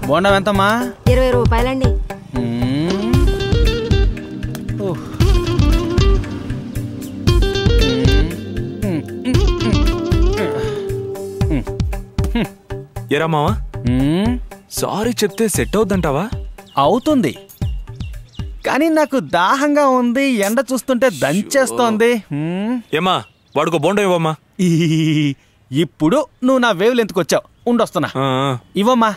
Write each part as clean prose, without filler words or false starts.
బోండం ఎంతమ్మా? 20 రూపాయలండి. ఎరా మావా, సారీ చెప్తే సెట్ అవుద్దంటావా? అవుతుంది, కానీ నాకు దాహంగా ఉంది. ఎండ చూస్తుంటే దంచేస్తోంది. ఏమా వాడుకో బోండం ఇవ్వమ్మా. ఇప్పుడు నువ్వు నా వేవ్ లెంత్కి వచ్చావు. ఉండొస్తున్నా. ఇవ్వమ్మా.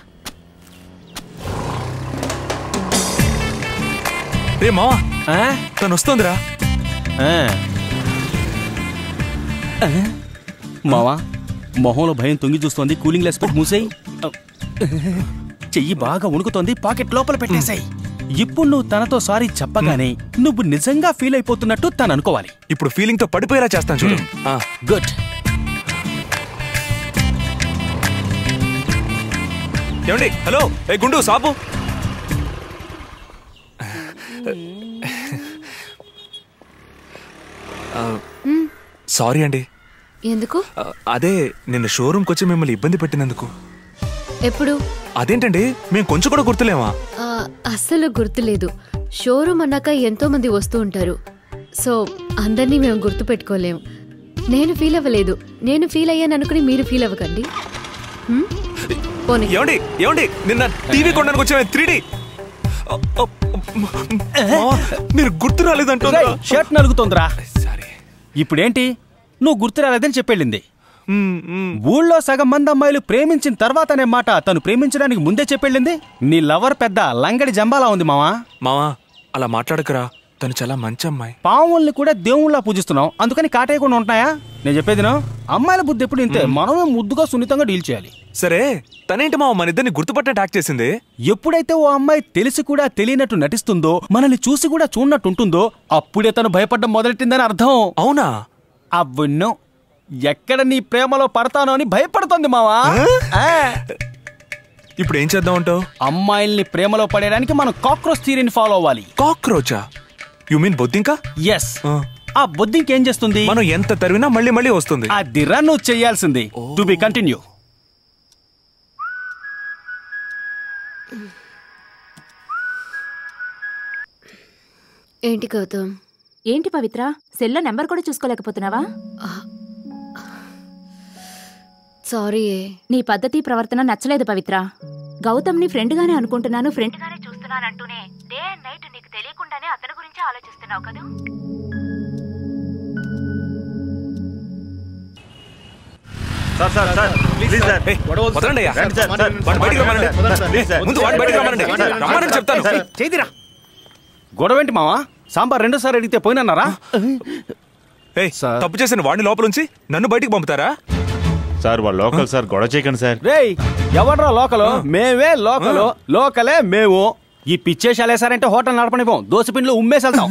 రే మావా, తను వస్తుందిరా. మావా, మొహంలో భయం తొంగి చూస్తోంది. కూలింగ్ గ్లాస్ పెట్టి మూసేయి. చెయ్యి బాగా ఉణుకుతోంది. పాకెట్ లోపల పెట్టేసాయి. ఇప్పుడు నువ్వు తనతో సారీ చెప్పగానే నువ్వు నిజంగా ఫీల్ అయిపోతున్నట్టు తను అనుకోవాలి. ఇప్పుడు ఫీలింగ్ తో పడిపోయేలా చేస్తాను చూడు. గుడ్. ఏమండి? హలో, ఏ గుండు సాపు. సారీ అండి. ఎందుకు? అదే నిన్న షోరూమ్కి వచ్చి మిమ్మల్ని ఇబ్బంది పెట్టినందుకు. ఎప్పుడు? అదేంటండి, మేము కొంచెం కూడా గుర్తులేమా? అస్సలు గుర్తులేదు. షోరూమ్ అన్నాక ఎంతో మంది వస్తూ ఉంటారు. సో అందరినీ మేము గుర్తు పెట్టుకోలేము. నేను ఫీల్ అవ్వలేదు. నేను ఫీల్ అయ్యాను అనుకుని మీరు ఫీల్ అవ్వకండి. ఏమండి ఏమండి, నిన్న టీవీ కొనడానికి వచ్చామే 3D. మీరు గుర్తు రాలేదంటూ షర్ట్ నలుగుతోందిరా. ఇప్పుడేంటి, నువ్వు గుర్తు రాలేదని చెప్పెళ్ళింది. ఊళ్ళో సగం మంది అమ్మాయిలు ప్రేమించిన తర్వాతనే మాట తను ప్రేమించడానికి ముందే చెప్పెళ్ళింది. నీ లవర్ పెద్ద లంగడి జంబాలా ఉంది మావా. మావా అలా మాట్లాడకరా, తను చాలా మంచి అమ్మాయి. పావుల్ని కూడా దేవుళ్ళ పూజిస్తున్నావు, అందుకని కాటేయకుండా ఉంటున్నాయా? నేను చెప్పేదిను, అమ్మాయిల బుద్ధి ఎప్పుడు ఇంతే. మనమే ముద్దుగా సున్నితంగా డీల్ చేయాలి. సరే, తనేంటి మావ మన ఇద్దరిని గుర్తుపట్టినట్టు యాక్ట్ చేసింది? ఎప్పుడైతే ఓ అమ్మాయి తెలిసి కూడా తెలియనట్టు నటిస్తుందో, మనల్ని చూసి కూడా చూడనట్టు ఉంటుందో, అప్పుడే తను భయపడడం మొదలెట్టిందని అర్థం. అవునా? అవును. ఎక్కడ నీ ప్రేమలో పడతానో అని భయపడుతోంది మావా. ఇప్పుడు ఏం చేద్దాం అంటావు? అమ్మాయిల్ని ప్రేమలో పడేయడానికి మనం కాక్రోచ్ థియరీని ఫాలో అవ్వాలి. కాక్రోచా? యు మీన్ బొద్దింక? ఎస్. ఆ బొద్దింక ఏం చేస్తుంది? మనం ఎంత తరివినా మళ్ళీ మళ్ళీ వస్తుంది. అది రన్ నువ్వు చెయ్యాల్సింది. To be continue. ఏంటి గౌతమ్? ఏంటి పవిత్ర, సెల్లో నెంబర్ కూడా చూసుకోలేకపోతున్నావా? సారీ. నీ పద్ధతి ప్రవర్తన నచ్చలేదు పవిత్ర. గౌతమ్ ని ఫ్రెండ్ గానే అనుకుంటున్నాను, ఫ్రెండ్ గానే చూస్తున్నానంటూనే డే అండ్ నైట్ నీకు తెలియకుండానే అతని గురించి ఆలోచిస్తున్నావు కదా. గొడవేంటి మావా? సాంబార్ 2 సార్లు అడిగితే పోయినన్నారా? తప్పు చేసిన వాడిని లోపలుంచి నన్ను బయటికి పంపుతారా? సార్ వాళ్ళు లోకల్ సార్, గొడవ చేయకండి సార్. రేయ్, ఎవడ్రా లోకల్? మేవే లోకల్. లోకలే మేము. ఈ పిచ్చేసాలేసారంటే హోటల్ నడపనివ్వం, దోసపిండ్లు ఉమ్మేసేళ్తాం.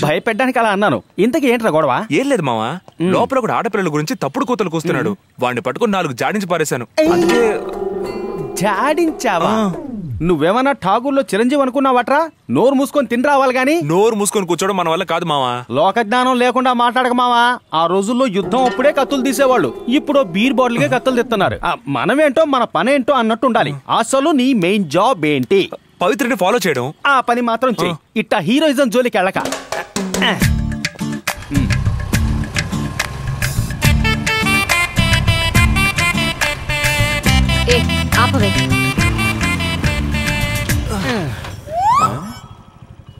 భయపెట్టడానికి అలా అన్నాను. ఇంతకీ ఏంట్రా గొడవ? ఏం లేదు మావా, లోపల కూడా ఆడపిల్లల గురించి తప్పుడు కూతలు కూస్తున్నాడు. వాడిని పట్టుకుని 4 జాడించి పారేశాను. జాడించావా? నువ్వేమన్నా ఠాగూర్లో చిరంజీవి అనుకున్నావట్రా? నోరు మూసుకొని తిని రావాలి గాని. నోరు మూసుకొని కూర్చోవడం మన వల్ల కాదు మావా. లోక జ్ఞానం లేకుండా మాట్లాడక మావా. ఆ రోజుల్లో యుద్ధం అప్పుడే కత్తులు తీసేవాళ్ళు, ఇప్పుడు బీర్ బాటిల్కే కత్తులు తెస్తున్నారు. మనమేంటో మన పనేంటో అన్నట్టు ఉండాలి. అసలు నీ మెయిన్ జాబ్ ఏంటి? పవిత్రని ఫాలో చేయడం. ఆ పని మాత్రం చెయ్యి. ఇట్టా హీరోయిజం జోలికి వెళ్ళక. ఆపవే.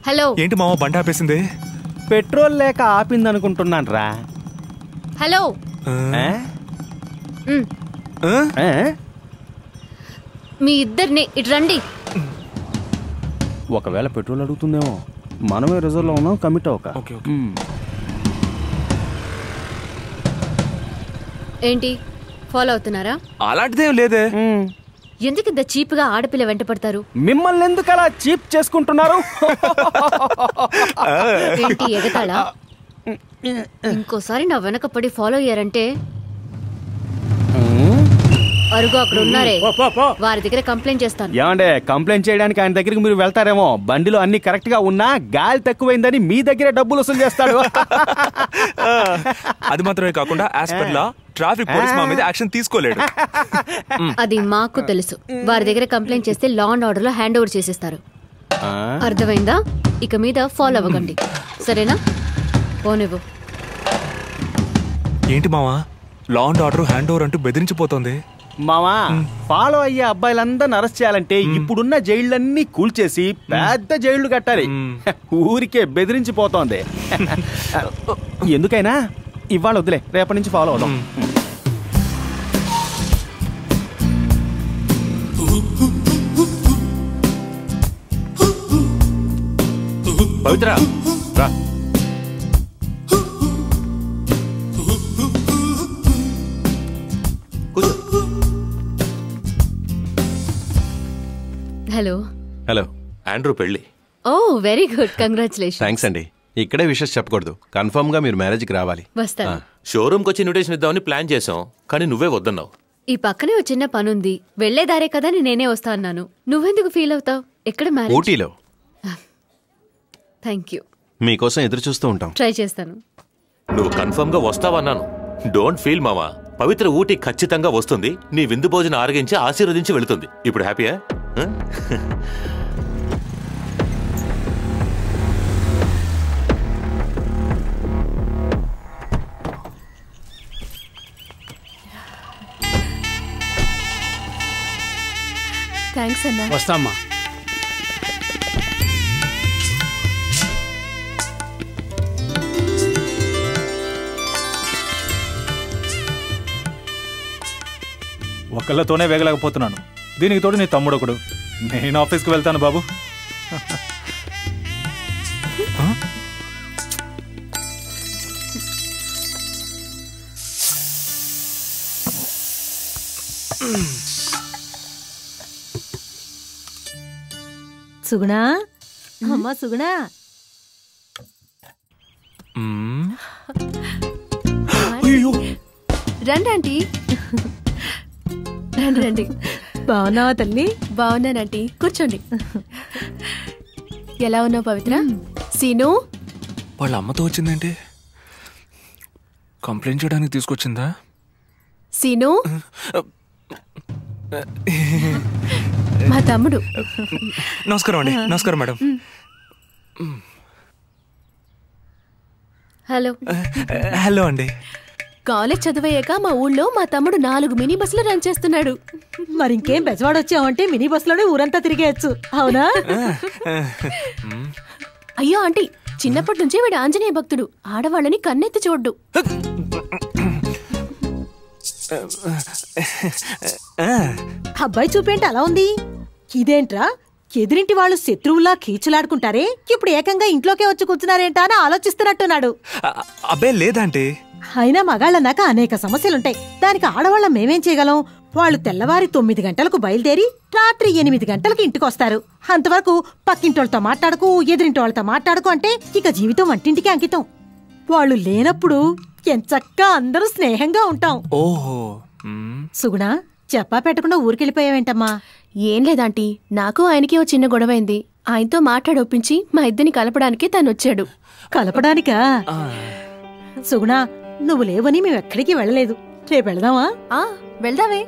హలో. ఏంటి మావా బండి ఆపేసింది? పెట్రోల్ లేక ఆపింది అనుకుంటున్నాను రా. హలో. మీ ఇద్దరిని ఇటు రండి. ఒకవేళ పెట్రోల్ అడుగుతుందేమో. మనమే రిజర్వ్ లో ఉన్నాం, కమిట్ అవ్వక. ఏంటి ఫాలో అవుతున్నారా? అలాంటిదేం లేదే. ఎందుకు ఇంత చీప్ గా ఆడపిల్ల వెంట పడతారు? మిమ్మల్ని ఎందుకు అలా చీప్ చేసుకుంటున్నారు? ఏంటి ఎగతాళా? ఇంకోసారి నా వెనక పడి ఫాలో అయ్యారంటే అరుగు అక్కడ ఉన్నారే వారి దగ్గర కంప్లైంట్ చేస్తాను. ఏమండే కంప్లైంట్ చేయడానికి ఆయన దగ్గరికి మీరు వెళ్తారేమో, బండిలో అన్ని కరెక్ట్ గా ఉన్నా గాలి తక్కువైందని మీ దగ్గరే డబ్బులు వసూలు చేస్తాడు. అది మాత్రమే కాకుండా as per law traffic police మా మీద యాక్షన్ తీసుకోలేడు. అది మాకు తెలుసు. వారి దగ్గర కంప్లైంట్ చేస్తే లా అండ్ ఆర్డర్ లో హ్యాండ్ ఓవర్ చేసేస్తారు. అర్థమైందా? ఇక మీద ఫాలో అవ్వకండి, సరేనా? పోనివ్వు. ఏంటి మావా law and order hand over అంటూ బెదిరించిపోతుంది? మావా, ఫాలో అయ్యే అబ్బాయిలందరిని అరెస్ట్ చేయాలంటే ఇప్పుడున్న జైళ్ళన్నీ కూల్చేసి పెద్ద జైళ్లు కట్టాలి. ఊరికే బెదిరించిపోతోంది. ఎందుకైనా ఇవాళ వద్దులే, రేపటి నుంచి ఫాలో అవుదాం. పవిత్ర రా. హలో. హలో, ఆండ్రూ పెళ్ళి. ఓ వెరీ గుడ్, కంగ్రాచులేషన్. థ్యాంక్స్ అండి. ఇక్కడే విషయం చెప్పకూడదు, కన్ఫర్మ్ గా మీరు మ్యారేజ్కి రావాలి. వస్తాను. షోరూమ్కి వచ్చి ఇన్విటేషన్ ఇద్దామని ప్లాన్ చేసాం, కానీ నువ్వే వద్దన్నావు. ఈ పక్కనే ఒక చిన్న పనుంది, వెళ్లేదారే కదా నేనే వస్తా అన్నాను. నువ్వెందుకు ఫీల్ అవుతావు? ఎక్కడ మ్యారేజ్? ఊటీలో. Thank you. మీకోసం ఎదురు చూస్తూ ఉంటాం. ట్రై చేస్తాను. నువ్వు కన్ఫర్మ్ గా వస్తావన్నాను. డోంట్ ఫీల్ మామా, పవిత్ర ఊటీ ఖచ్చితంగా వస్తుంది. నీ విందు భోజనం ఆరగించి ఆశీర్వదించి వెళుతుంది. ఇప్పుడు హ్యాపీయా? థ్యాంక్స్ అన్నా. వస్తామ్మా. ఒకళ్ళతోనే వేగలేకపోతున్నాను, దీనికి తోడు నీ తమ్ముడు ఒకడు. నేను ఆఫీస్కి వెళ్తాను బాబు. సుగుణా, అమ్మా సుగుణా. రండి ఆంటీ. రండి రండి. బాగున్నావా తల్లి? బాగున్నానంటీ, కూర్చోండి. ఎలా ఉన్నావు పవిత్ర? సీను వాళ్ళ అమ్మతో వచ్చిందేంటి? కంప్లైంట్ చేయడానికి తీసుకొచ్చిందా? సీను మా తమ్ముడు. నమస్కారం అండి. నమస్కారం మేడం. హలో. హలో అండి. కాలేజ్ చదివయ్యాక మా ఊళ్ళో మా తమ్ముడు 4 మినీ బస్సులు రన్ చేస్తున్నాడు. మరింకేం బెజవాడొచ్చావంటే మినీ బస్సులోనే ఊరంతా తిరిగేయచ్చు, అవునా? అయ్యో ఆంటీ, చిన్నప్పటి నుంచి వీడు ఆంజనేయ భక్తుడు. ఆడవాళ్ళని కన్నెత్తి చూడ్డు. అబ్బాయి చూపేంటి అలా ఉంది? ఇదేంట్రా, ఎదురింటి వాళ్ళు శత్రువులా కీచులాడుకుంటారే, ఇప్పుడు ఏకంగా ఇంట్లోకే వచ్చి కూర్చున్నారేంటా అని ఆలోచిస్తున్నట్టున్నాడు. అబ్బే లేదంటే. అయినా మగాళ్ళన్నాక అనేక సమస్యలుంటాయి. దానికి ఆడవాళ్ళం మేమేం చేయగలం? వాళ్ళు తెల్లవారి 9 గంటలకు బయలుదేరి రాత్రి 8 గంటలకు ఇంటికొస్తారు. అంతవరకు పక్కింటోళ్ళతో మాట్లాడుకు, ఎదురింటి వాళ్ళతో మాట్లాడుకు అంటే ఇక జీవితం వంటింటికి అంకితం. వాళ్ళు లేనప్పుడు ఎంచక్కా అందరూ స్నేహంగా ఉంటాం. ఓహో. సుగుణ, చెప్పా పెట్టకుండా ఊరికెళ్ళిపోయావేంటమ్మా? ఏం లేదాంటీ, నాకు ఆయనకి ఓ చిన్న గొడవైంది. ఆయనతో మాట్లాడొప్పించి మా ఇద్దరిని కలపడానికి తనొచ్చాడు. కలపడానికా? సుగుణ, నువ్వు లేవని మేమెక్కడికి వెళ్ళలేదు. రేపు వెళదామా? వెళ్దావే.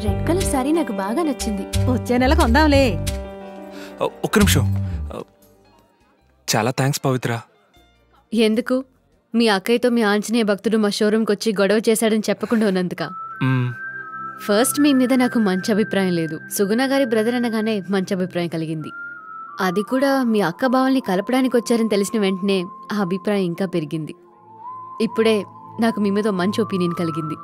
రెడ్ కలర్ సారీ నాకు బాగా నచ్చింది. వచ్చే నెల కొందాంలే. ఒక్క నిమిషం. చాలా థ్యాంక్స్ పవిత్ర. ఎందుకు? మీ అక్కయ్యతో మీ ఆంజనేయ భక్తుడు మా షోరూమ్కి వచ్చి గొడవ చేశాడని చెప్పకుండా ఉన్నందుక? ఫస్ట్ మీ మీద నాకు మంచి అభిప్రాయం లేదు. సుగుణ గారి బ్రదర్ అనగానే మంచి అభిప్రాయం కలిగింది. అది కూడా మీ అక్క బావల్ని కలపడానికి వచ్చారని తెలిసిన వెంటనే ఆ అభిప్రాయం ఇంకా పెరిగింది. ఇప్పుడే నాకు మీ మీద మంచి ఒపీనియన్ కలిగింది.